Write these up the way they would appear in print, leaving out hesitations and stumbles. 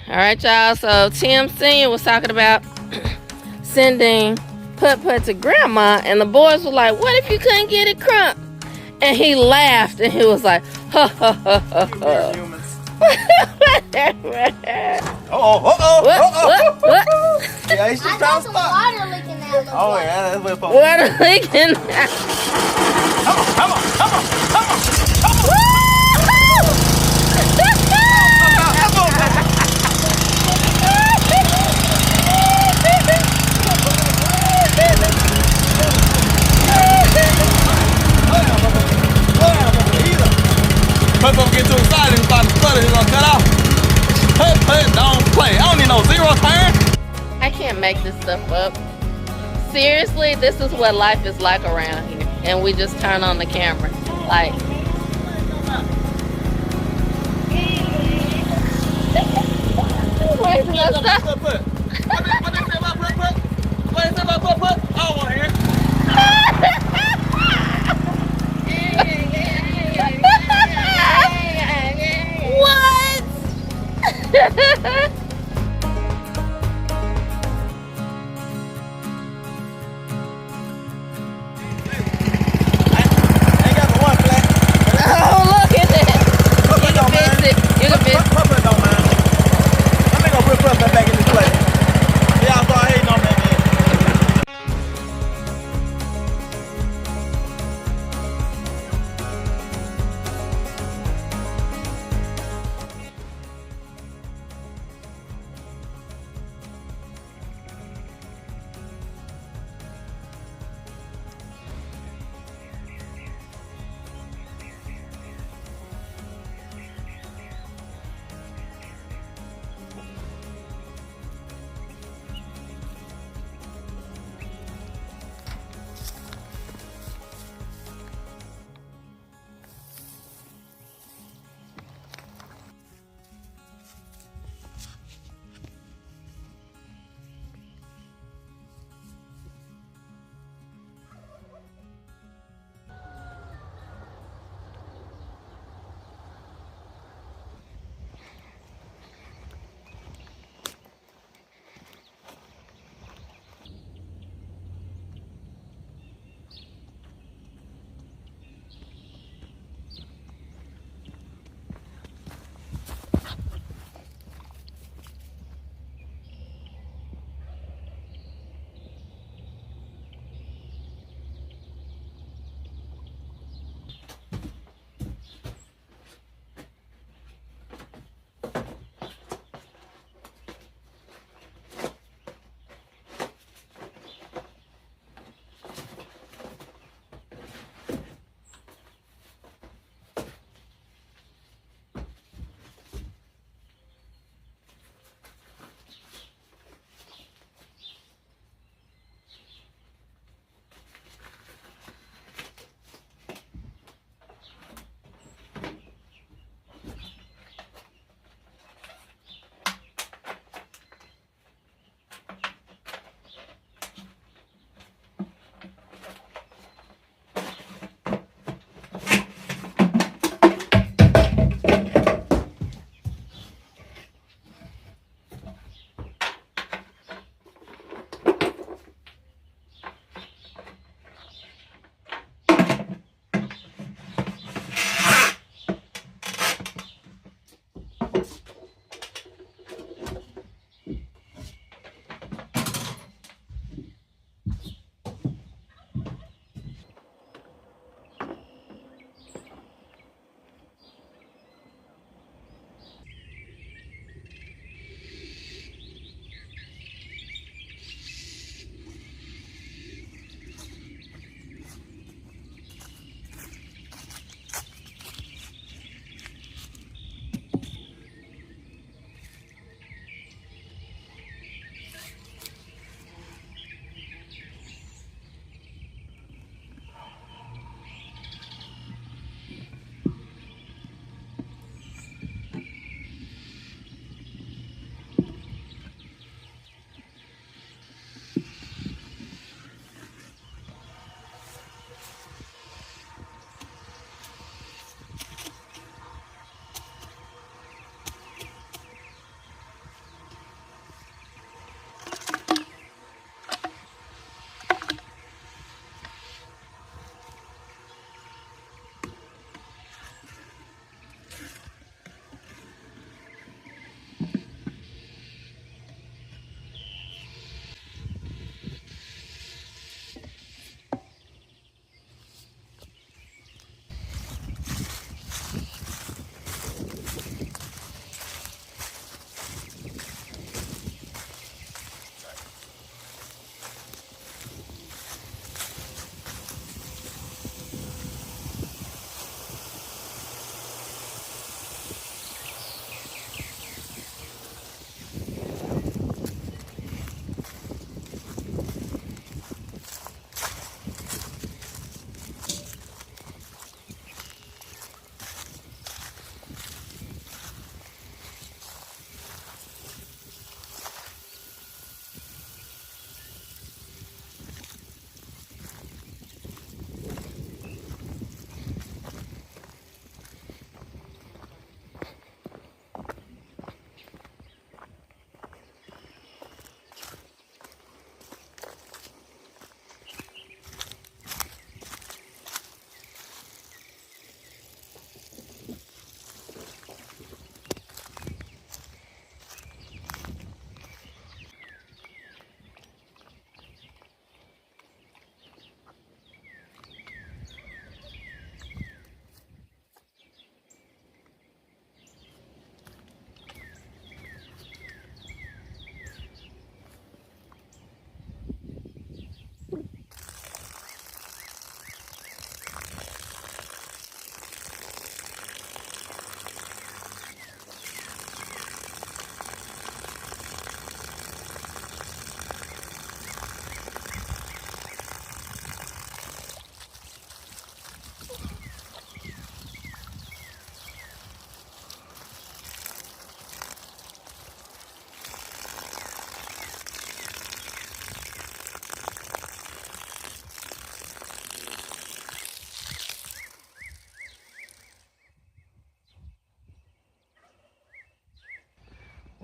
All right, y'all. So Tim Sr. was talking about sending Put to Grandma, and the boys were like, "What if you couldn't get it, Crump?" And he laughed, and he was like, "Ha ha ha ha ha." What? Yeah, he's just trying to stop. Water leaking out. Oh yeah, that's what. Water leaking. Come on. Put get too excited and start to stutter, he's gonna cut off. Put, don't play. I don't need no zero turn. I can't make this stuff up. Seriously, this is what life is like around here. And we just turn on the camera. Like, where's the stuff? What they say about put? What they say about put? I don't want to hear it. What?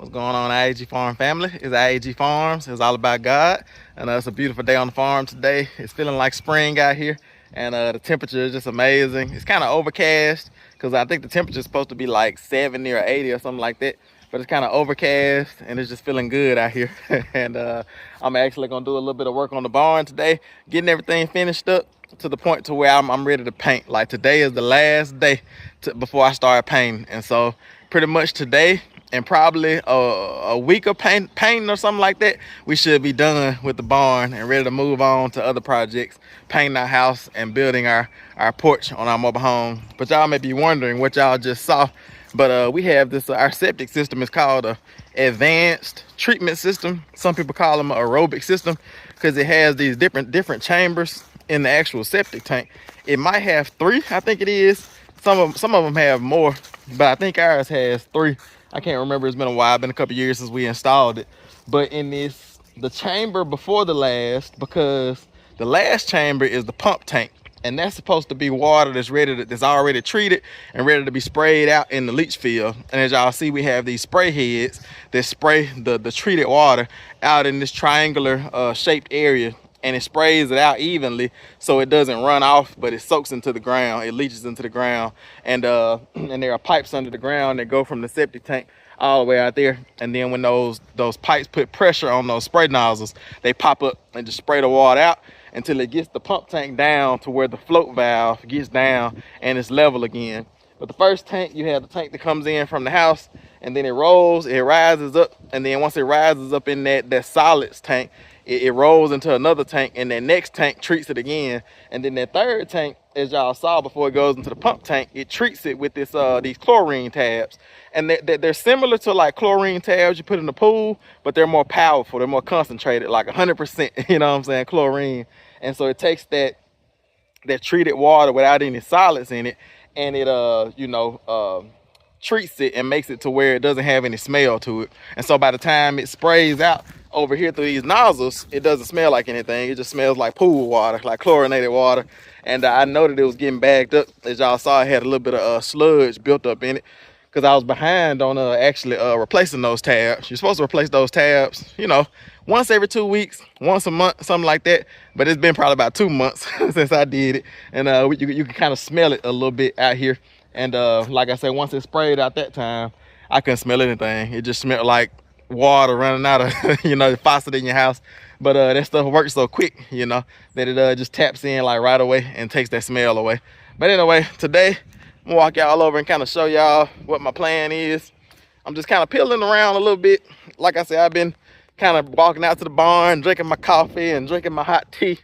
What's going on, I.A.G Farm family? It's I.A.G Farms. It's all about God. And it's a beautiful day on the farm today. It's feeling like spring out here. And the temperature is just amazing. It's kind of overcast because I think the temperature is supposed to be like 70 or 80 or something like that. But it's kind of overcast and it's just feeling good out here. And I'm actually going to do a little bit of work on the barn today, getting everything finished up to the point to where I'm ready to paint. Like today is the last day before I start painting. And so pretty much today, and probably a week of painting or something like that, we should be done with the barn and ready to move on to other projects, painting our house and building our porch on our mobile home. But y'all may be wondering what y'all just saw. But we have this, our septic system is called a advanced treatment system. Some people call them an aerobic system because it has these different chambers in the actual septic tank. It might have 3, I think it is. Some of them have more, but I think ours has 3. I can't remember, it's been a while, been a couple years since we installed it. But in the chamber before the last, because the last chamber is the pump tank, and that's supposed to be water that's already treated and ready to be sprayed out in the leach field. And as y'all see, we have these spray heads that spray the treated water out in this triangular shaped area, and it sprays it out evenly so it doesn't run off, but it soaks into the ground, it leaches into the ground. And there are pipes under the ground that go from the septic tank all the way out there. And then when those pipes put pressure on those spray nozzles, they pop up and just spray the water out until it gets the pump tank down to where the float valve gets down and it's level again. But the first tank, you have the tank that comes in from the house, and then it rises up, and then once it rises up in that solids tank, it rolls into another tank, and that next tank treats it again. And then that third tank, as y'all saw before it goes into the pump tank, it treats it with these chlorine tabs. And they're similar to like chlorine tabs you put in the pool, but they're more powerful, they're more concentrated, like 100%, you know what I'm saying, chlorine. And so it takes that treated water without any solids in it, and it treats it and makes it to where it doesn't have any smell to it. And so by the time it sprays out over here through these nozzles, it doesn't smell like anything. It just smells like pool water, like chlorinated water. And I know that it was getting bagged up. As y'all saw, it had a little bit of sludge built up in it because I was behind on actually replacing those tabs. You're supposed to replace those tabs, once every 2 weeks, once a month, something like that. But it's been probably about 2 months since I did it. And you can kind of smell it a little bit out here. And like I said, once it sprayed out that time, I couldn't smell anything. It just smelled like water running out of the faucet in your house. But that stuff works so quick, that it just taps in like right away and takes that smell away. But anyway, today I'm gonna walk y'all over and kind of show y'all what my plan is. I'm just kind of peeling around a little bit. Like I said, I've been kind of walking out to the barn, drinking my coffee and drinking my hot tea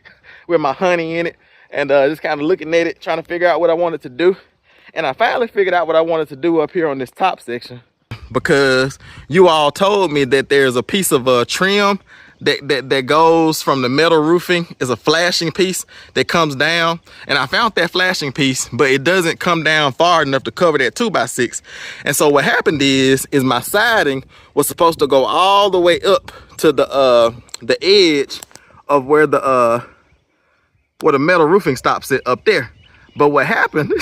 with my honey in it, and just kind of looking at it, trying to figure out what I wanted to do. And I finally figured out what I wanted to do up here on this top section, because you all told me that there's a piece of trim that goes from the metal roofing. Is a flashing piece that comes down, and I found that flashing piece, but it doesn't come down far enough to cover that 2x6. And so what happened is my siding was supposed to go all the way up to the edge of where the metal roofing stops it up there. But what happened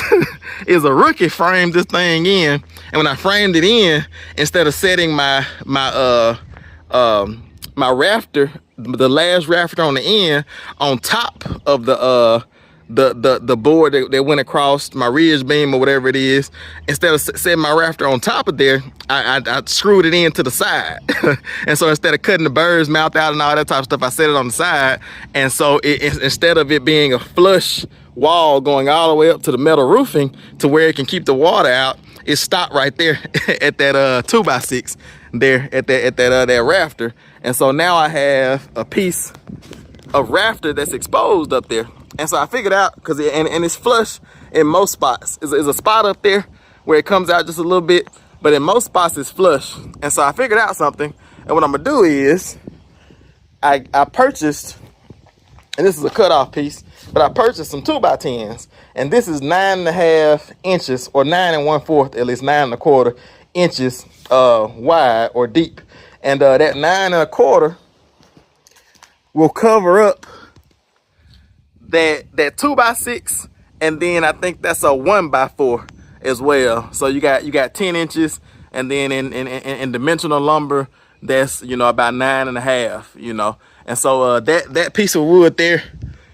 is a rookie framed this thing in, and when I framed it in, instead of setting my rafter, the last rafter on the end, on top of the board that went across my ridge beam or whatever it is, instead of setting my rafter on top of there, I screwed it in to the side. And so instead of cutting the bird's mouth out and all that type of stuff, I set it on the side. And so instead of it being a flush wall going all the way up to the metal roofing to where it can keep the water out, it stopped right there at that 2x6 there at that rafter. And so now I have a piece of rafter that's exposed up there. And so I figured out, because it's flush in most spots. There's a spot up there where it comes out just a little bit, but in most spots it's flush. And so I figured out something, and what I'm gonna do is I purchased, and this is a cutoff piece, but I purchased some 2x10s, and this is 9.5 inches, or 9 1/4, at least 9 1/4 inches wide or deep. And that 9 1/4 will cover up that 2x6, and then I think that's a 1x4 as well. So you got 10 inches and then in dimensional lumber, that's, you know, about 9.5, you know. And so that piece of wood there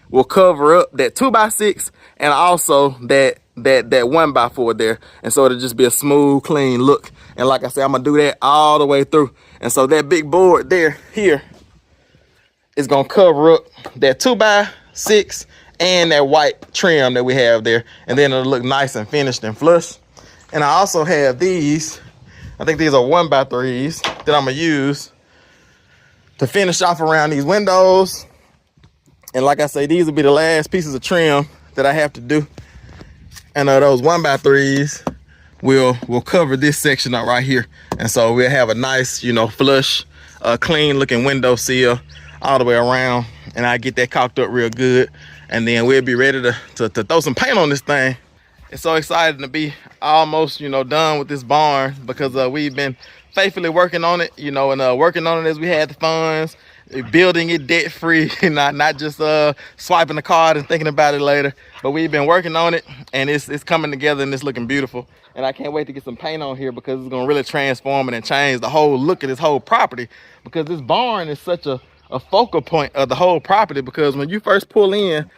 will cover up that 2x6 and also that 1x4 there. And so it'll just be a smooth, clean look. And like I said, I'm gonna do that all the way through. And so that big board there, here, is gonna cover up that 2x6 and that white trim that we have there. And then it'll look nice and finished and flush. And I also have these, I think these are 1x3s that I'm gonna use to finish off around these windows. And like I say, these will be the last pieces of trim that I have to do. And those 1x3s will cover this section up right here. And so we'll have a nice, you know, flush, clean looking window sill all the way around. And I get that caulked up real good. And then we'll be ready to throw some paint on this thing. It's so exciting to be almost, you know, done with this barn, because we've been faithfully working on it, you know, and working on it as we had the funds, building it debt free, not just swiping the card and thinking about it later. But we've been working on it, and it's coming together, and it's looking beautiful. And I can't wait to get some paint on here, because it's gonna really transform it and change the whole look of this whole property, because this barn is such a focal point of the whole property. Because when you first pull in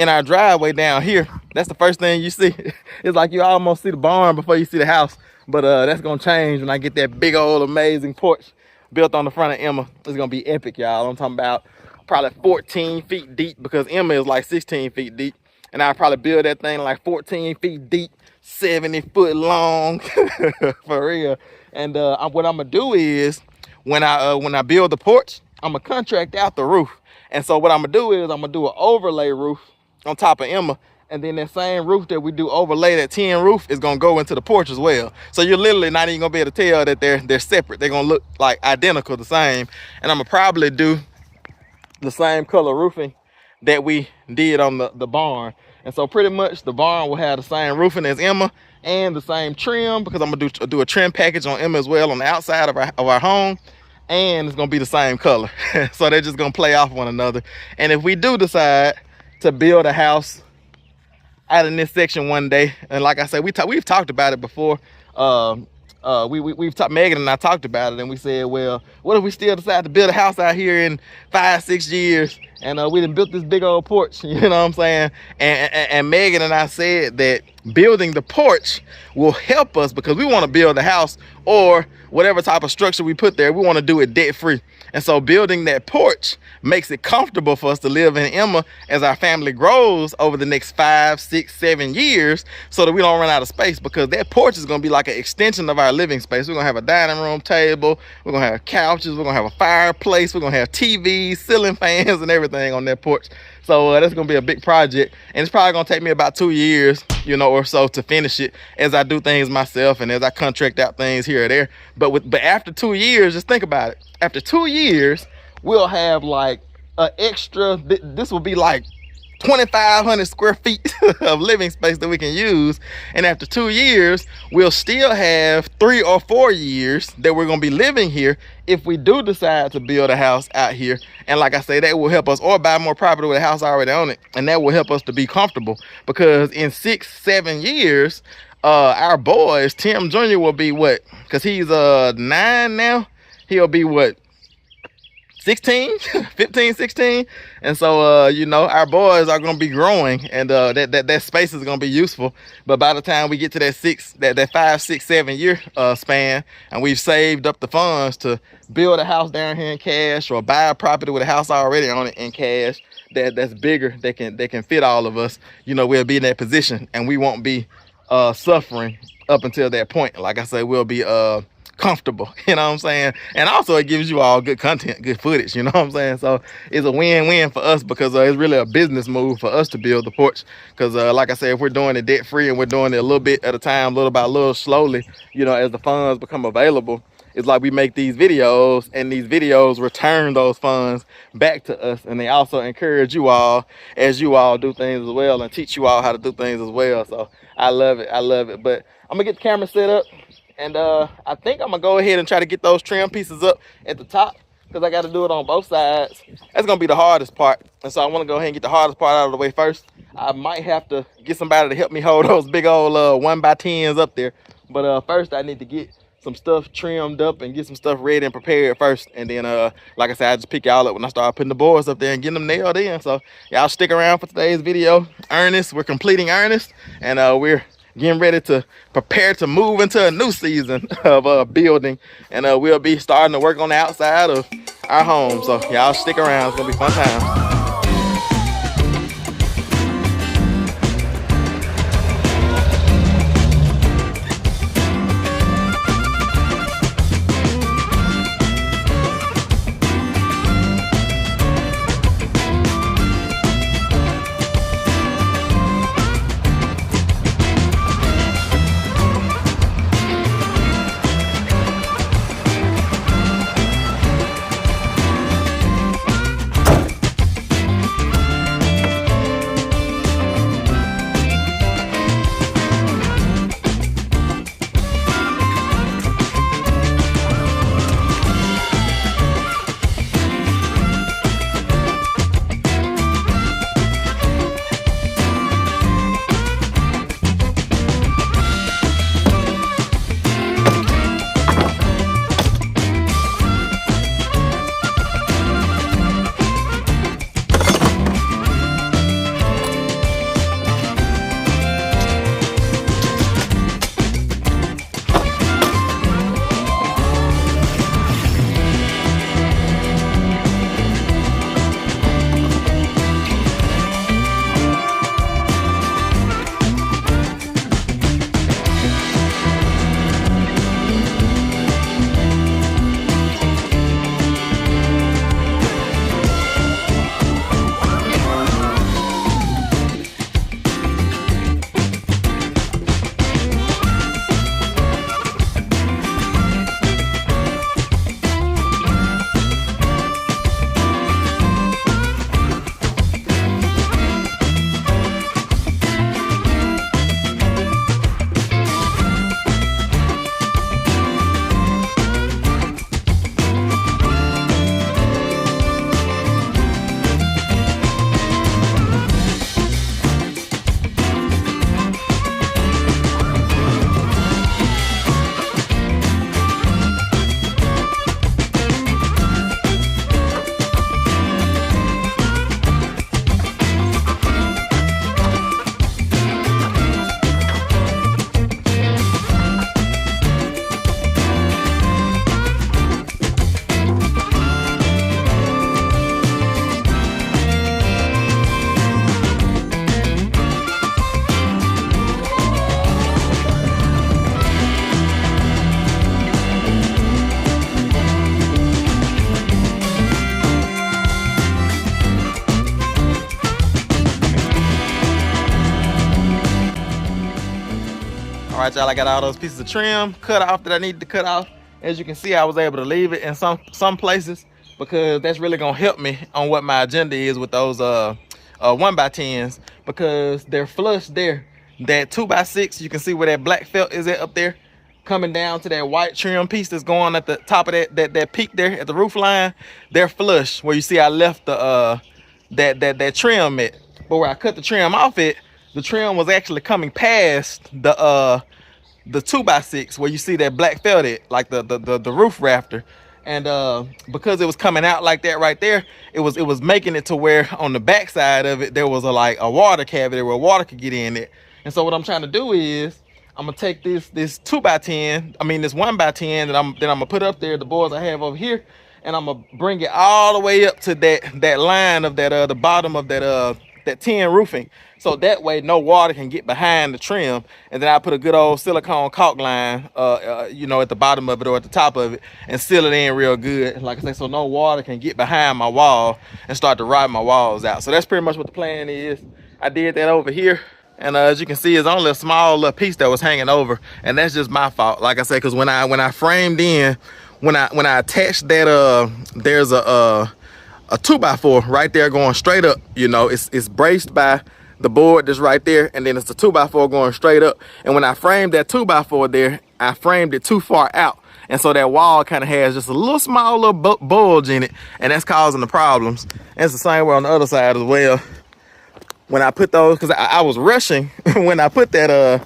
our driveway down here, that's the first thing you see. It's like you almost see the barn before you see the house. But that's gonna change when I get that big old amazing porch built on the front of Emma. It's gonna be epic, y'all. I'm talking about probably 14 feet deep, because Emma is like 16 feet deep. And I'll probably build that thing like 14 feet deep, 70 foot long, for real. And what I'm gonna do is, when I build the porch, I'm gonna contract out the roof. And so what I'm gonna do is, I'm gonna do an overlay roof on top of Emma, and then that same roof that we do overlay, that tin roof, is gonna go into the porch as well. So you're literally not even gonna be able to tell that they're separate. They're gonna look like identical, the same. And I'm gonna probably do the same color roofing that we did on the barn. And so pretty much the barn will have the same roofing as Emma and the same trim, because I'm gonna do a trim package on Emma as well on the outside of our home. And it's gonna be the same color. So they're just gonna play off one another. And if we do decide to build a house out in this section one day, and like I said, we've talked about it before. We've talked, Megan and I talked about it, and we said, well, what if we still decide to build a house out here in 5-6 years, and we done built this big old porch, you know what I'm saying? And Megan and I said that building the porch will help us, because we want to build a house or whatever type of structure we put there, we want to do it debt free. And so building that porch makes it comfortable for us to live in Emma as our family grows over the next 5, 6, 7 years, so that we don't run out of space, because that porch is going to be like an extension of our living space. We're going to have a dining room table, we're going to have couches, we're going to have a fireplace, we're going to have TVs, ceiling fans, and everything on that porch. So that's going to be a big project, and it's probably going to take me about 2 years, you know, or so to finish it, as I do things myself and as I contract out things here or there. But after 2 years, just think about it. After 2 years, we'll have like an extra, this will be like 2,500 square feet of living space that we can use. And after 2 years, we'll still have 3 or 4 years that we're going to be living here if we do decide to build a house out here. And like I say, that will help us, or buy more property with a house already on it. And that will help us to be comfortable, because in 6, 7 years, our boys, Tim Jr. will be what? Because he's 9 now. He'll be what? 16, 15, 16. And so, you know, our boys are going to be growing, and that space is going to be useful. But by the time we get to that 5, 6, 7 year span, and we've saved up the funds to build a house down here in cash, or buy a property with a house already on it in cash, that's bigger, that can fit all of us, you know, we'll be in that position, and we won't be suffering up until that point. Like I said, we'll be comfortable, you know what I'm saying? And also it gives you all good content, good footage, you know what I'm saying? So it's a win-win for us, because it's really a business move for us to build the porch, because like I said, if we're doing it debt free and we're doing it a little bit at a time, little by little, slowly, you know, as the funds become available, it's like we make these videos, and these videos return those funds back to us, and they also encourage you all as you all do things as well, and teach you all how to do things as well. So I love it. But I'm gonna get the camera set up, and I think I'm gonna go ahead and try to get those trim pieces up at the top, because I got to do it on both sides. That's gonna be the hardest part, and so I want to go ahead and get the hardest part out of the way first. I might have to get somebody to help me hold those big old 1x10s up there, but first I need to get some stuff trimmed up and get some stuff ready and prepared first. And then, like I said, I just pick y'all up when I start putting the boards up there and getting them nailed in. So y'all stick around for today's video. Ernest, we're completing Ernest, and we're getting ready to prepare to move into a new season of building. And we'll be starting to work on the outside of our home. So y'all stick around. It's gonna be a fun time. All right, y'all, I got all those pieces of trim cut off that I needed to cut off. As you can see, I was able to leave it in some places because that's really gonna help me on what my agenda is with those 1x10s, because they're flush there. That 2x6, you can see where that black felt is at up there, coming down to that white trim piece that's going at the top of that peak there at the roof line. They're flush where you see I left the that trim at, but where I cut the trim off it, the trim was actually coming past the 2x6 where you see that black felt it, like the roof rafter. And because it was coming out like that right there, it was making it to where on the back side of it there was a water cavity where water could get in it. And so what I'm trying to do is I'm gonna take this 2x10, I mean this 1x10 that I'm gonna put up there, the boards I have over here, and I'm gonna bring it all the way up to that line of that the bottom of that tin roofing, so that way no water can get behind the trim. And then I put a good old silicone caulk line you know, at the bottom of it or at the top of it, and seal it in real good, like I said, so no water can get behind my wall and start to rot my walls out. So that's pretty much what the plan is. I did that over here, and as you can see, it's only a small little piece that was hanging over, and that's just my fault, like I said, because when I framed in, when I attached that there's a 2x4 right there going straight up, you know, it's braced by the board that's right there, and then it's the 2x4 going straight up. And when I framed that 2x4 there, I framed it too far out, and so that wall kind of has just a little small little bulge in it, and that's causing the problems. And it's the same way on the other side as well. When I put those, because I was rushing when I put that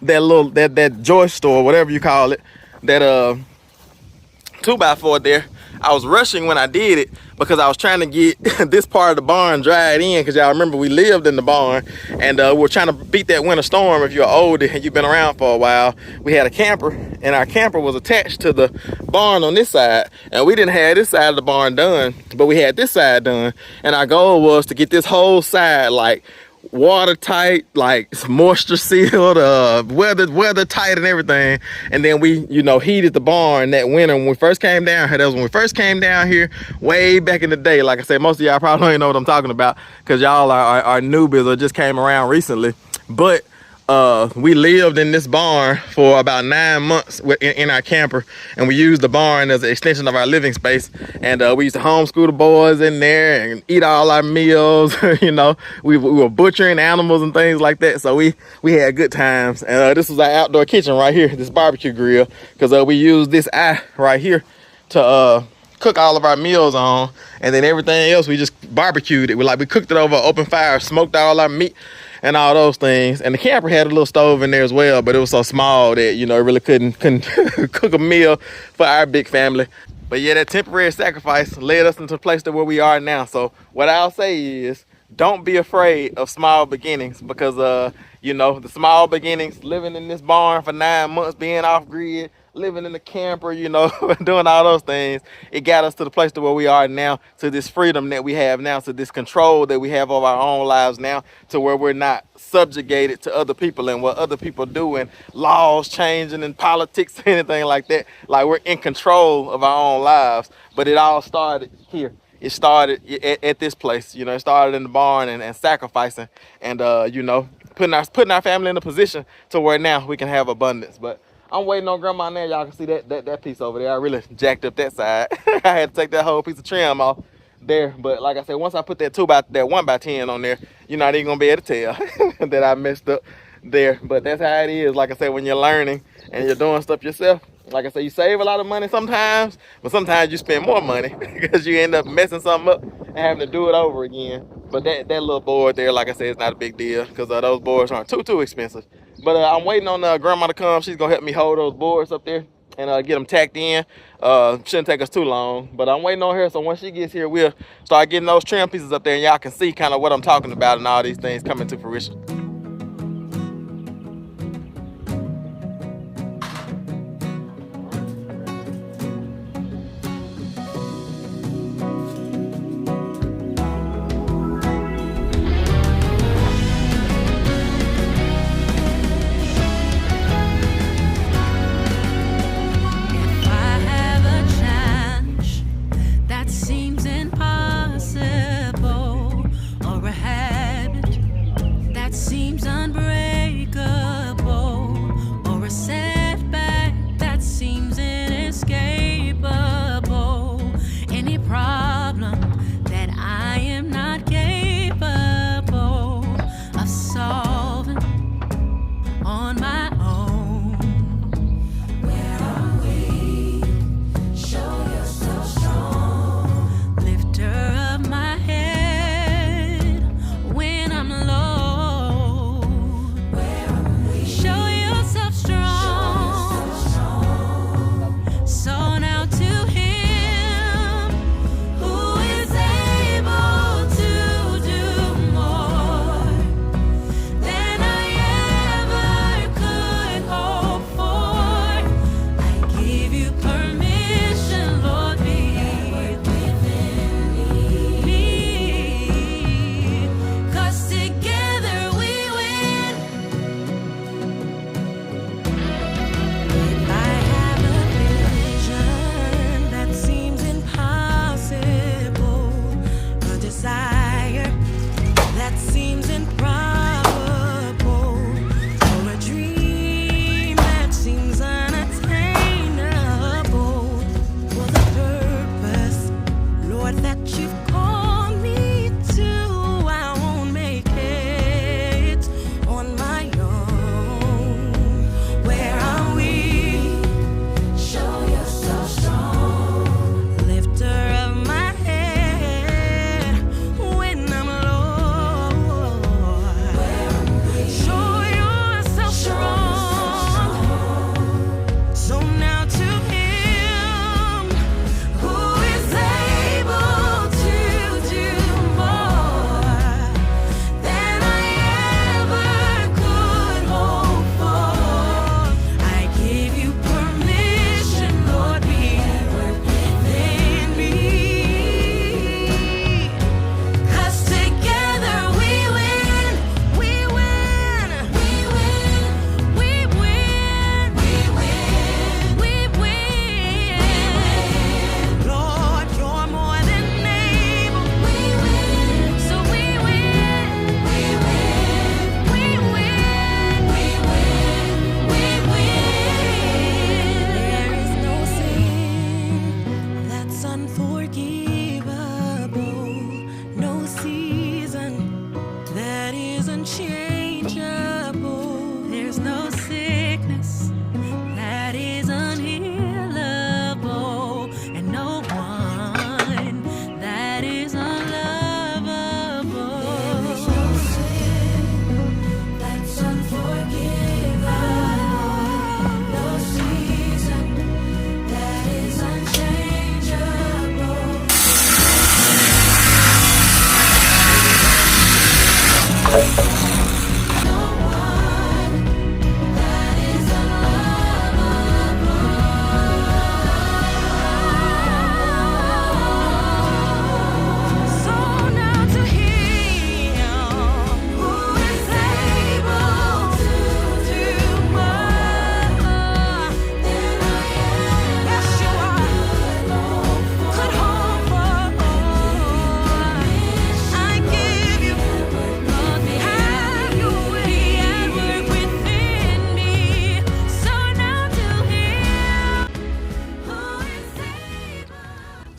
that joist or whatever you call it, that 2x4 there. I was rushing when I did it because I was trying to get this part of the barn dried in, because y'all remember we lived in the barn, and we were trying to beat that winter storm. If you're older and you've been around for a while, we had a camper, and our camper was attached to the barn on this side, and we didn't have this side of the barn done, but we had this side done, and our goal was to get this whole side like watertight, like moisture sealed, weather tight and everything. And then we, you know, heated the barn that winter when we first came down here. That was when we first came down here way back in the day. Like I said, most of y'all probably don't even know what I'm talking about, because y'all are newbies or just came around recently. But we lived in this barn for about 9 months in our camper, and we used the barn as an extension of our living space. And we used to homeschool the boys in there and eat all our meals. You know, we were butchering animals and things like that. So we had good times. And this was our outdoor kitchen right here, this barbecue grill, because we used this eye right here to cook all of our meals on, and then everything else we just barbecued it. We cooked it over an open fire, smoked all our meat and all those things. And the camper had a little stove in there as well, but it was so small that, you know, it really couldn't cook a meal for our big family. But yeah, that temporary sacrifice led us into a place to where we are now. So what I'll say is, don't be afraid of small beginnings, because you know, the small beginnings, living in this barn for 9 months, being off grid, living in the camper, you know, doing all those things, it got us to the place to where we are now, to this freedom that we have now, to this control that we have over our own lives now, to where we're not subjugated to other people and what other people do, and laws changing and politics, anything like that. Like, we're in control of our own lives. But it all started here. It started at this place, you know. It started in the barn, and sacrificing, and you know, putting our family in a position to where now we can have abundance. But I'm waiting on Grandma now. Y'all can see that piece over there. I really jacked up that side. I had to take that whole piece of trim off there. But like I said, once I put that 1x10 on there, you're not even gonna be able to tell that I messed up there. But that's how it is. Like I said, when you're learning and you're doing stuff yourself, like I said, you save a lot of money sometimes, but sometimes you spend more money because you end up messing something up and having to do it over again. But that little board there, like I said, it's not a big deal, because those boards aren't too expensive. But I'm waiting on Grandma to come. She's gonna help me hold those boards up there and get them tacked in. Shouldn't take us too long, but I'm waiting on her. So once she gets here, we'll start getting those trim pieces up there, and y'all can see kind of what I'm talking about and all these things coming to fruition. Seems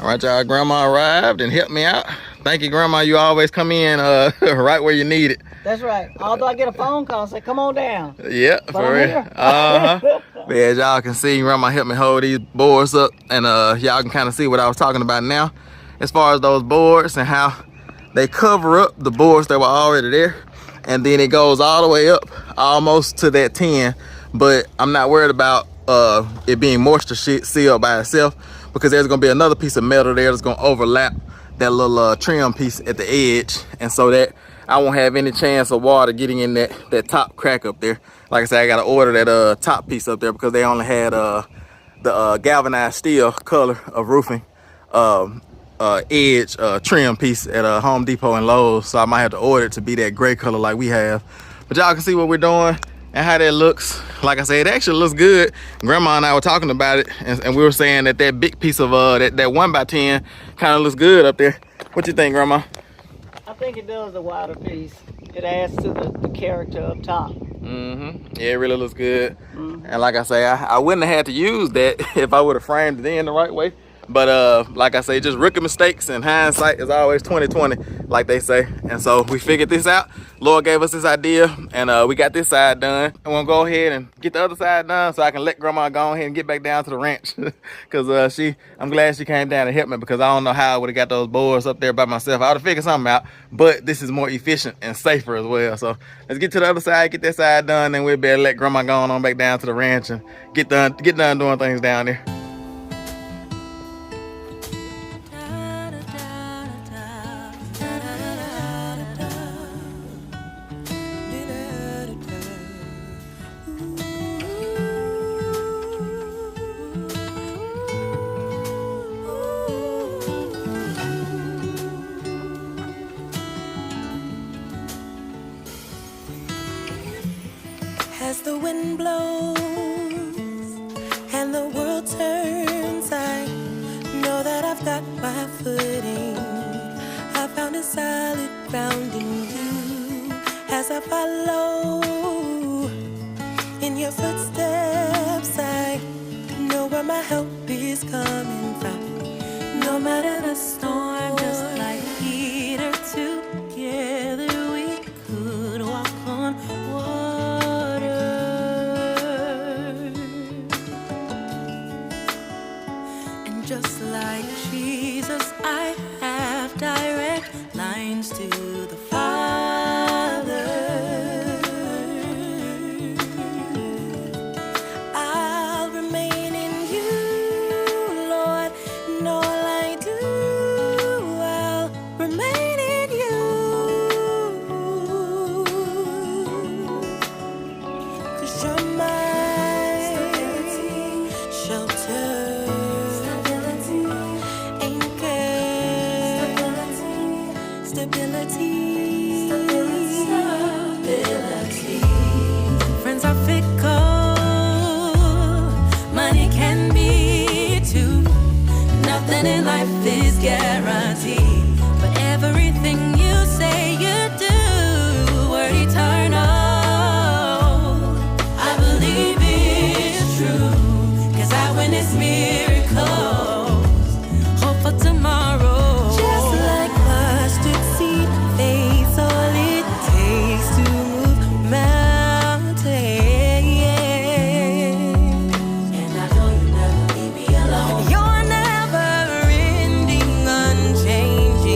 All right, y'all, Grandma arrived and helped me out. Thank you, Grandma. You always come in right where you need it. That's right. Although I get a phone call and say, come on down. Yeah, But for I'm real. here. But as y'all can see, Grandma helped me hold these boards up, and y'all can kind of see what I was talking about now as far as those boards and how they cover up the boards that were already there, and then it goes all the way up almost to that 10. But I'm not worried about it being moisture sealed by itself, because there's gonna be another piece of metal there that's gonna overlap that little trim piece at the edge, and so that I won't have any chance of water getting in that top crack up there. Like I said, I gotta order that top piece up there because they only had the galvanized steel color of roofing edge trim piece at Home Depot and Lowe's, so I might have to order it to be that gray color like we have. But y'all can see what we're doing and how that looks. Like I said, it actually looks good. Grandma and I were talking about it, and we were saying that big piece of that 1x10 kind of looks good up there. What you think, Grandma? I think it does, the wider piece. It adds to the character up top. Yeah, it really looks good. And like I say, I wouldn't have had to use that if I would have framed it in the right way. But like I say, just rookie mistakes, and hindsight is always 20/20, like they say. And so we figured this out. Lord gave us this idea, and we got this side done. I'm gonna go ahead and get the other side done so I can let Grandma go ahead and get back down to the ranch. Because I'm glad she came down to help me, because I don't know how I would have got those boards up there by myself. I would have figured something out, but this is more efficient and safer as well. So let's get to the other side, get that side done, and we'll better let Grandma go on back down to the ranch and get done doing things down there. As the wind blows and the world turns, I know that I've got my footing. I found a solid ground in you. As I follow in your footsteps, I know where my help is coming from. No matter the storm, just like Peter, together we could walk on water. And just like Jesus, I have direct lines to the Father. I'll remain in you, Lord, in all I do. I'll remain in you, 'cause you're my shelter, anchor, stability. Friends are fickle, money can be too. Nothing in life is guaranteed, but everything you say you do, word eternal, I believe it's true, 'cause I witness miracles, hope for tomorrow. Just like mustard seed, faith's all it takes to move mountains. And I know you never leave me alone. You're never ending, unchanging.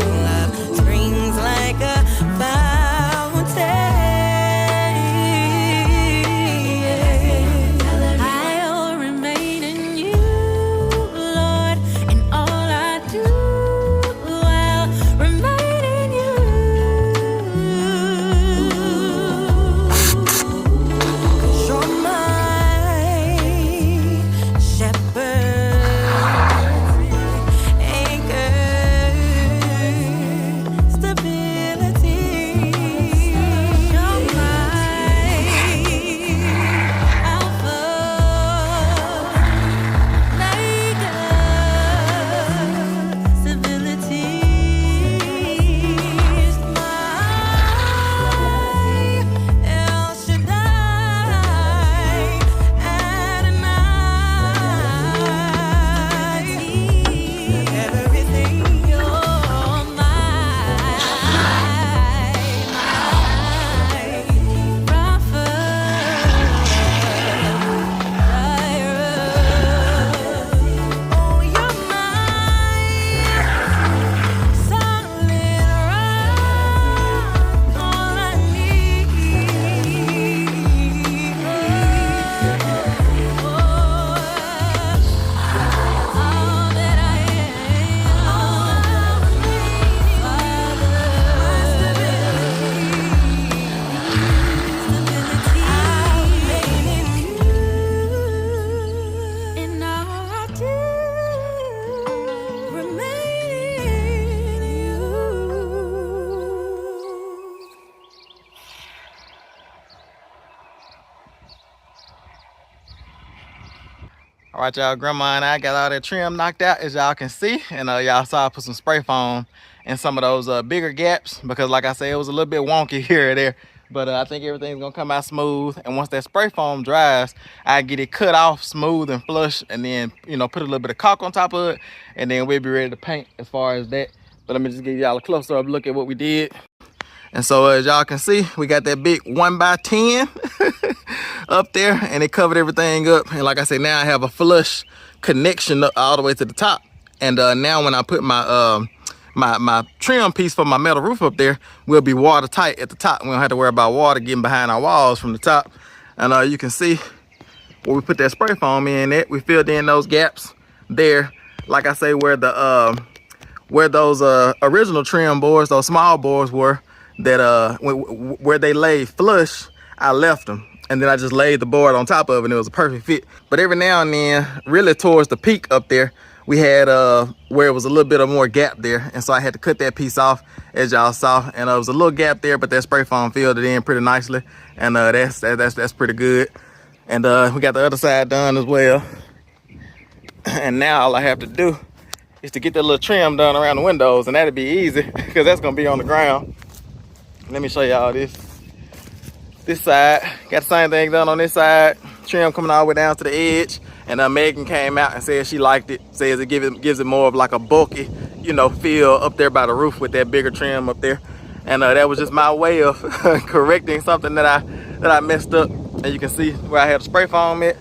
All right, y'all, grandma and I got all that trim knocked out, as y'all can see. And y'all saw I put some spray foam in some of those bigger gaps, because like I said, it was a little bit wonky here or there. But I think everything's gonna come out smooth. And once that spray foam dries, I get it cut off smooth and flush, and then, you know, put a little bit of caulk on top of it, and then we'll be ready to paint as far as that. But let me just give y'all a closer up look at what we did. And so as y'all can see, we got that big 1x10 up there, and it covered everything up. And like I said, now I have a flush connection up all the way to the top. And now when I put my my trim piece for my metal roof up there, we'll be watertight at the top. We don't have to worry about water getting behind our walls from the top. And you can see where we put that spray foam in at, we filled in those gaps there. Like I say, where the where those original trim boards, those small boards were, that where they laid flush, I left them, and then I just laid the board on top of it, and it was a perfect fit. But every now and then, really towards the peak up there, we had where it was a little bit of more gap there, and so I had to cut that piece off, as y'all saw. And it was a little gap there, but that spray foam filled it in pretty nicely, and that's pretty good. And we got the other side done as well. And now all I have to do is to get that little trim done around the windows, and that'll be easy because that's gonna be on the ground. Let me show y'all this side. Got the same thing done on this side. Trim coming all the way down to the edge. And Megan came out and said she liked it. Says it gives it more of like a bulky, you know, feel up there by the roof with that bigger trim up there. And that was just my way of correcting something that I messed up. And you can see where I had the spray foam at.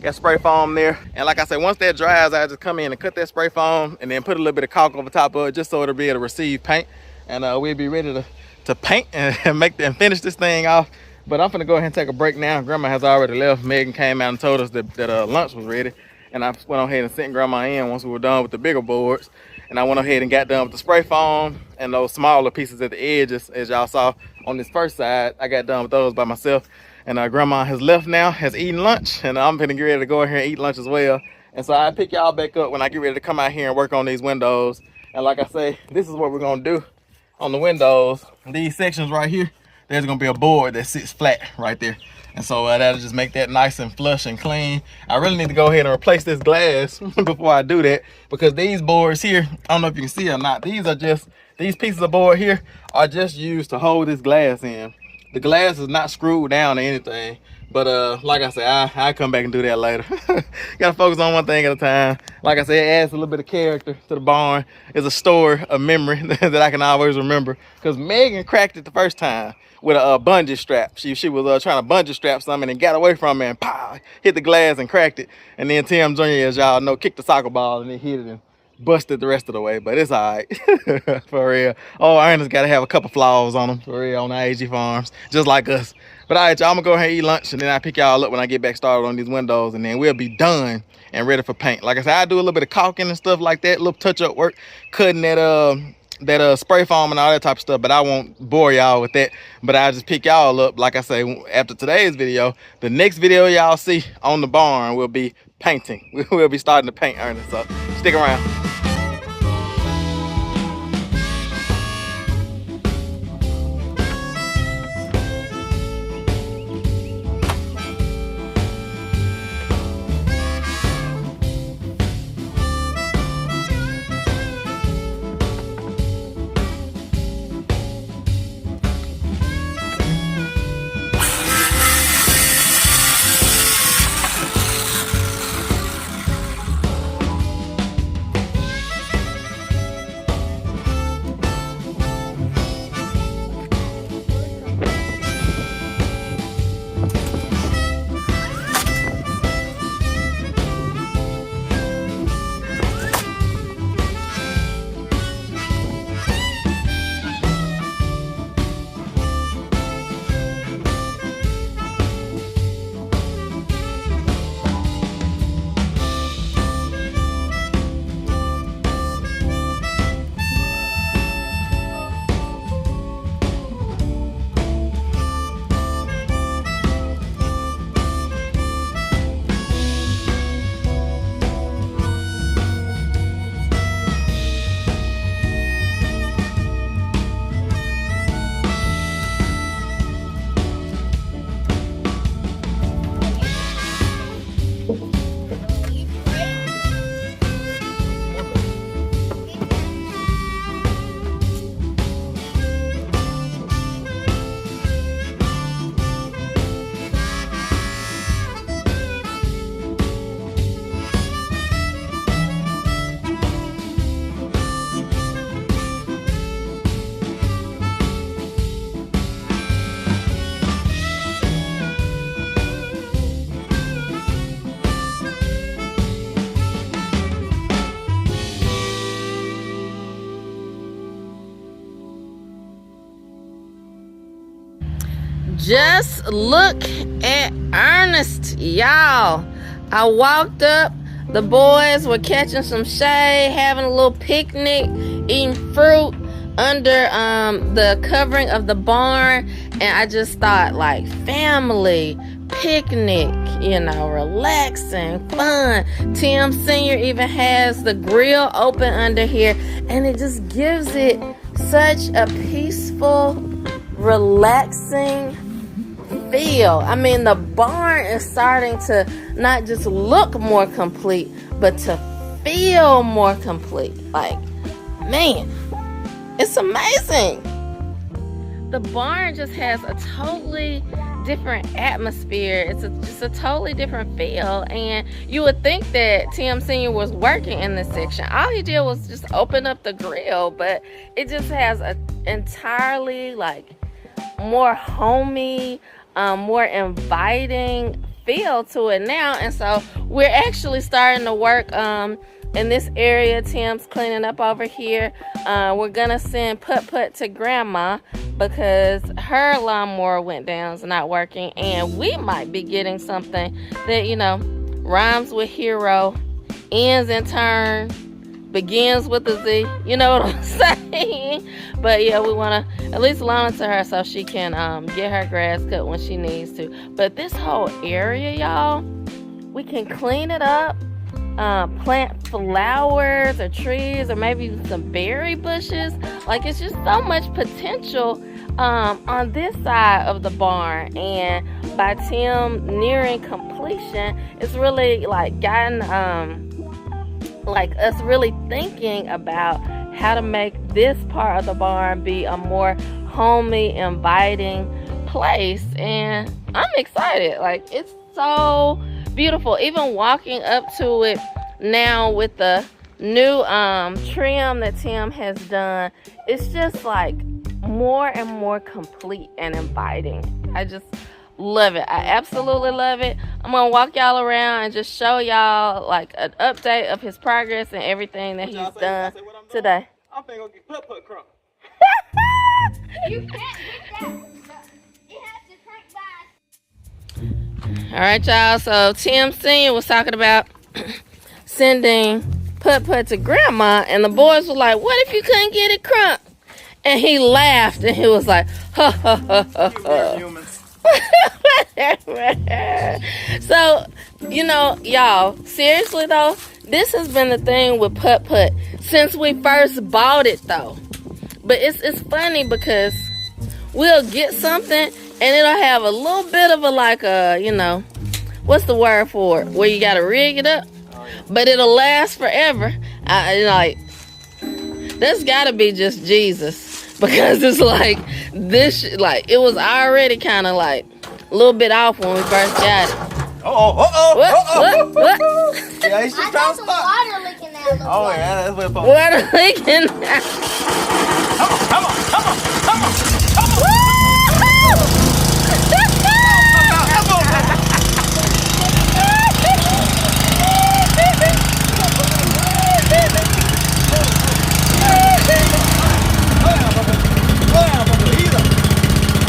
Got spray foam there. And like I said, once that dries, I just come in and cut that spray foam and then put a little bit of caulk over top of it, just so it'll be able to receive paint. And we'll be ready to paint and finish this thing off. But I'm gonna go ahead and take a break now. Grandma has already left. Megan came out and told us that lunch was ready. And I went on ahead and sent Grandma in once we were done with the bigger boards. And I went ahead and got done with the spray foam and those smaller pieces at the edges, as y'all saw on this first side. I got done with those by myself. And Grandma has left now, has eaten lunch, and I'm gonna get ready to go in here and eat lunch as well. And so I pick y'all back up when I get ready to come out here and work on these windows. And like I say, this is what we're gonna do on the windows. These sections right here, there's gonna be a board that sits flat right there. And so that'll just make that nice and flush and clean. I really need to go ahead and replace this glass before I do that, because these boards here, I don't know if you can see or not, these pieces of board here are just used to hold this glass in. The glass is not screwed down or anything. But like I said, I'll come back and do that later. Gotta focus on one thing at a time. Like I said, it adds a little bit of character to the barn. It's a store of memory that I can always remember. Because Megan cracked it the first time with a bungee strap. She was trying to bungee strap something and got away from it and pow, hit the glass and cracked it. And then Tim Jr., as y'all know, kicked the soccer ball and it hit it and busted the rest of the way. But it's all right. For real. Oh, Ernest got to have a couple flaws on them, for real, on I.A.G farms, just like us. But all right, y'all, I'm gonna go ahead and eat lunch, and then I'll pick y'all up when I get back started on these windows, and then we'll be done and ready for paint. Like I said, I do a little bit of caulking and stuff like that, little touch-up work, cutting that spray foam and all that type of stuff, but I won't bore y'all with that. But I'll just pick y'all up, like I say, after today's video. The next video y'all see on the barn will be painting. We'll be starting to paint, Ernest, so stick around. Just look at Ernest, y'all. I walked up, the boys were catching some shade, having a little picnic, eating fruit under the covering of the barn, and I just thought, like, family, picnic, you know, relaxing, fun. Tim Sr. even has the grill open under here, and it just gives it such a peaceful, relaxing feel. I mean, the barn is starting to not just look more complete, but to feel more complete. Like, man, it's amazing. The barn just has a totally different atmosphere. It's just a totally different feel, and you would think that Tim Sr. was working in this section. All he did was just open up the grill, but it just has a entirely, like, more homey, more inviting feel to it now. And so we're actually starting to work in this area. Tim's cleaning up over here. We're gonna send Put to Grandma because her lawnmower went down, it's not working, and we might be getting something that, you know, rhymes with hero, ends in turn, begins with a Z. You know what I'm saying? But yeah, we want to at least loan it to her so she can get her grass cut when she needs to. But this whole area, y'all, we can clean it up, plant flowers or trees or maybe even some berry bushes. Like, it's just so much potential on this side of the barn, and by Tim nearing completion, it's really like gotten like us really thinking about how to make this part of the barn be a more homey, inviting place. And I'm excited. Like, it's so beautiful. Even walking up to it now with the new trim that Tim has done, it's just like more and more complete and inviting. I just love it. I absolutely love it. I'm gonna walk y'all around and just show y'all like an update of his progress and everything that he's done today. I'm finna go get put crumb. You can't get that. It has to crank by. All right, y'all. So Tim Sr. was talking about sending Put to Grandma, and the boys were like, "What if you couldn't get it crump?" And he laughed, and he was like, "Ha ha ha ha ha." So, you know, y'all, seriously though, this has been the thing with Put since we first bought it though. But it's funny because we'll get something and it'll have a little bit of a, like a, you know, what's the word for it, where you gotta rig it up, but it'll last forever. Like, that's gotta be just Jesus. Because it's like, this, like, it was already kind of like a little bit off when we first got it. What? Yeah, he's just trying to stop. Water leaking out. Oh, yeah, that's what it's for. Water leaking out. Come on.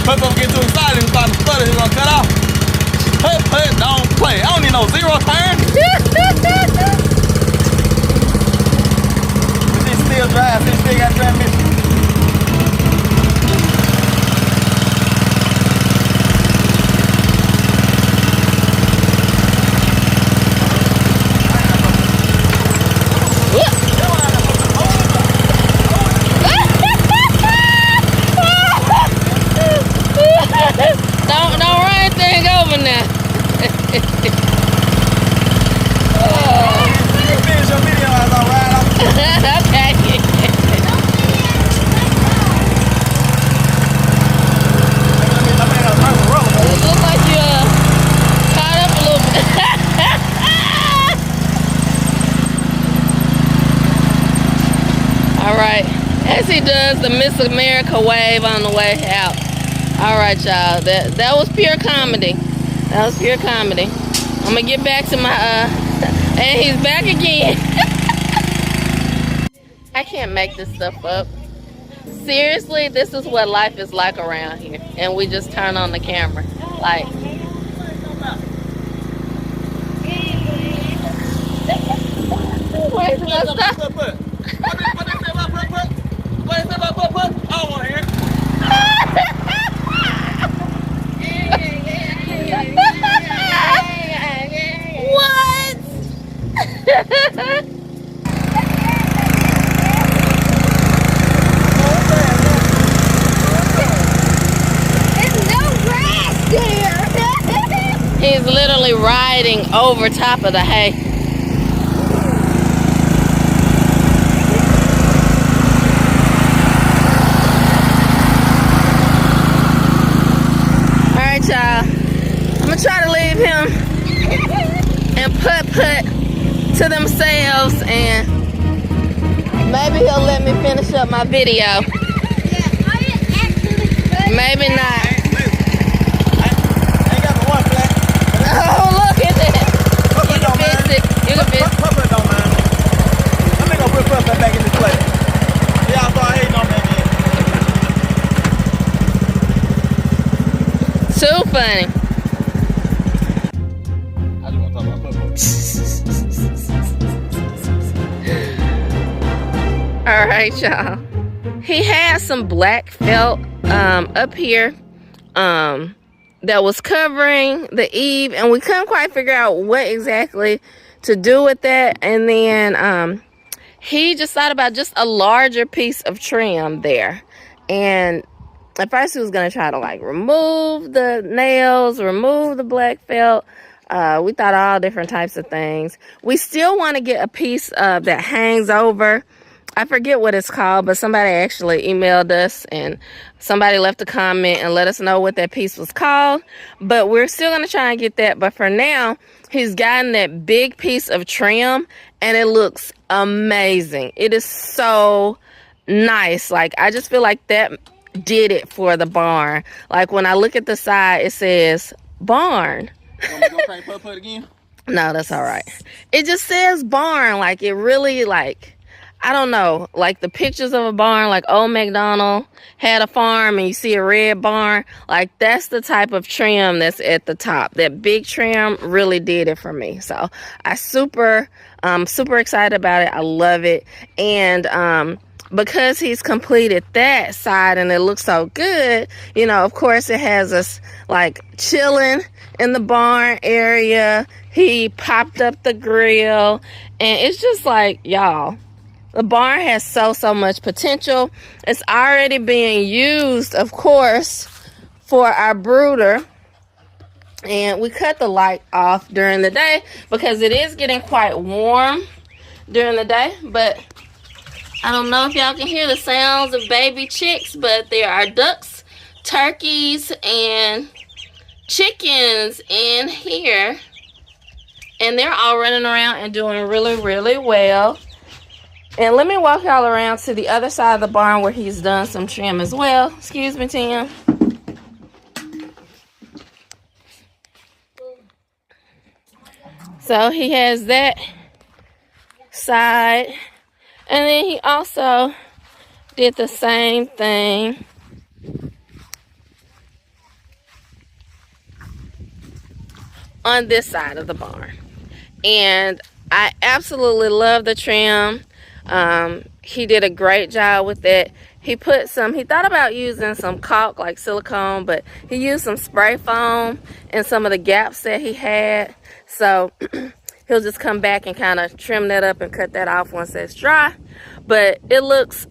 Put get too excited and start to stutter, he's gonna cut off. Put, don't play. I don't need no zero turn. This still drives, this still got transmission. Don't run anything over now. Finish your video as I ride off. Okay. It looks like you caught up a little bit. All right, as he does the Miss America wave on the way out. All right, y'all. That was pure comedy. That was pure comedy. I'm gonna get back to my and he's back again. I can't make this stuff up. Seriously, this is what life is like around here. And we just turn on the camera. Like, where's the stuff? What? He's literally riding over top of the hay. Alright, y'all. I'm gonna try to leave him and put to themselves, and maybe he'll let me finish up my video. Maybe not. Oh, look at that. You can fix it. You can fix it. I'm gonna put that back in the plate. Y'all start hating on that, man. Too funny. I just want to talk about football. All right, y'all. He had some black felt up here that was covering the eave, and we couldn't quite figure out what exactly to do with that. And then he just thought about just a larger piece of trim there. And at first he was going to try to like remove the nails, remove the black felt. We thought all different types of things. We still want to get a piece that hangs over. I forget what it's called, but somebody actually emailed us and somebody left a comment and let us know what that piece was called. But we're still going to try and get that. But for now, he's gotten that big piece of trim and it looks amazing. It is so nice. Like, I just feel like that did it for the barn. Like, when I look at the side, it says barn. You want me to go crank put again? No, that's all right. It just says barn. Like, it really, like, I don't know, like the pictures of a barn, like old MacDonald had a farm and you see a red barn, like that's the type of trim that's at the top. That big trim really did it for me. So I'm super excited about it. I love it. And because he's completed that side and it looks so good, you know, of course it has us like chilling in the barn area. He popped up the grill and it's just like, y'all, the barn has so much potential. It's already being used, of course, for our brooder. And we cut the light off during the day because it is getting quite warm during the day. But I don't know if y'all can hear the sounds of baby chicks, but there are ducks, turkeys, and chickens in here. And they're all running around and doing really well. And let me walk y'all around to the other side of the barn where he's done some trim as well. Excuse me, Tim. So he has that side. And then he also did the same thing on this side of the barn. And I absolutely love the trim. He did a great job with it. He thought about using some caulk, like silicone, but he used some spray foam in some of the gaps that he had. So he'll just come back and kind of trim that up and cut that off once it's dry. But it looks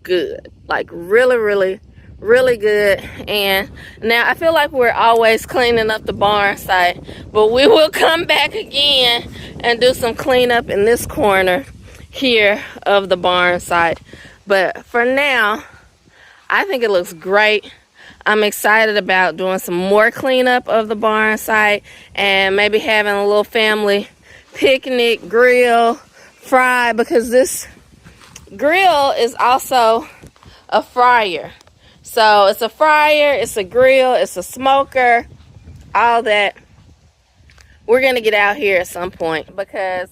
good, like really good. And now I feel like we're always cleaning up the barn site, but we will come back again and do some cleanup in this corner here of the barn site. But for now, I think it looks great. I'm excited about doing some more cleanup of the barn site and maybe having a little family picnic, grill, fry, because this grill is also a fryer. So it's a fryer, it's a grill, it's a smoker, all that. We're gonna get out here at some point because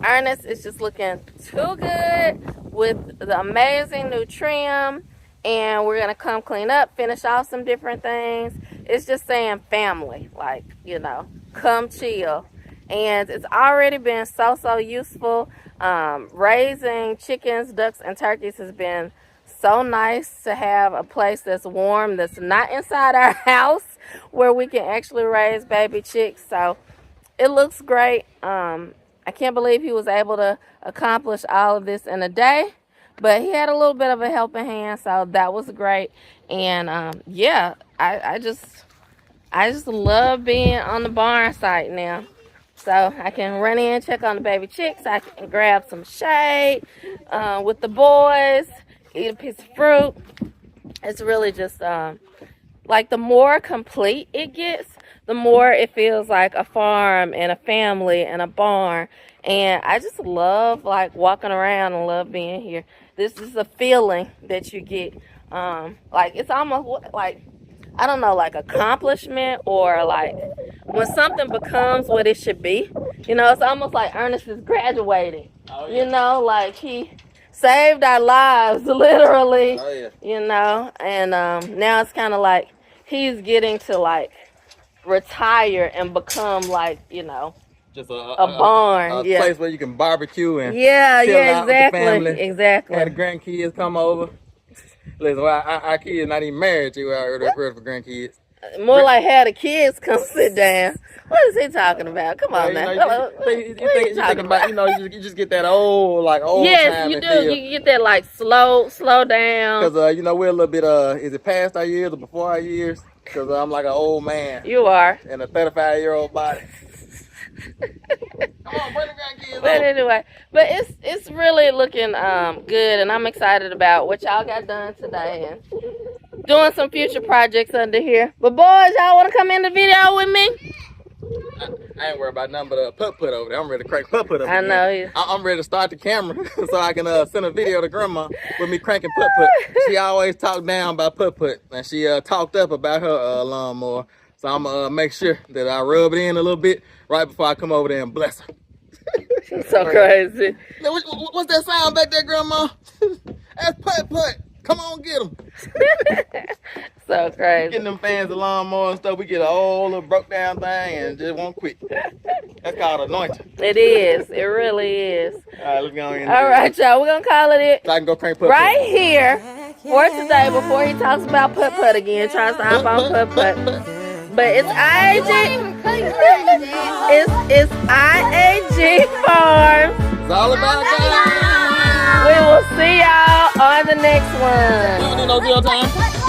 Ernest is just looking too good with the amazing new trim, and we're gonna come clean up, finish off some different things. It's just saying family, like, you know, come chill. And it's already been so useful. Raising chickens, ducks, and turkeys has been so nice to have a place that's warm, that's not inside our house, where we can actually raise baby chicks. So it looks great. I can't believe he was able to accomplish all of this in a day, but he had a little bit of a helping hand, so that was great. And yeah, I just love being on the barn site now. So I can run in, check on the baby chicks. I can grab some shade with the boys, eat a piece of fruit. It's really just like, the more complete it gets, the more it feels like a farm and a family and a barn. And I just love, like, walking around and love being here. This is a feeling that you get. Like, it's almost like, I don't know, like accomplishment, or like when something becomes what it should be. You know, it's almost like Ernest is graduating. Oh, yeah. You know, like he saved our lives, literally. Oh, yeah. You know, and now it's kind of like he's getting to, like, retire and become, like, you know, just a barn, a place where you can barbecue and chill exactly, out with the family. exactly. Have the grandkids come over. Listen, well, our kids not even married to our ready for grandkids. More like have the kids come sit down. What is he talking about? Come on now. You think about, you know, you just get that old yes, time you do. feel. You get that, like, slow down. Because, you know, we're a little bit, is it past our years or before our years? Because I'm like an old man. You are. In a 35-year-old body. Come on, bring the grandkids But over. anyway, but it's really looking good, and I'm excited about what y'all got done today and doing some future projects under here. But boys, y'all want to come in the video with me? I ain't worried about nothing but a putt-putt over there. I'm ready to crank putt-putt over I there. know. I'm ready to start the camera so I can send a video to Grandma with me cranking putt-putt. She always talked down about putt-putt, and she talked up about her lawnmower. So I'm going to make sure that I rub it in a little bit right before I come over there and bless her. She's so crazy. What's that sound back there, Grandma? That's putt-putt. Come on, get them. So crazy. Getting them fans of lawnmower and stuff, we get a whole little broke down thing and just won't quit. That's called anointing. It is. It really is. All right, let's go in. All right, y'all. We're going to call it. So I can go crank putt-putt. Right here for today, before he talks about putt-putt again, tries to hop on putt-putt. But it's I.A.G. It's I.A.G. Farms. It's all about God. We will see y'all on the next one. You don't need no jail time.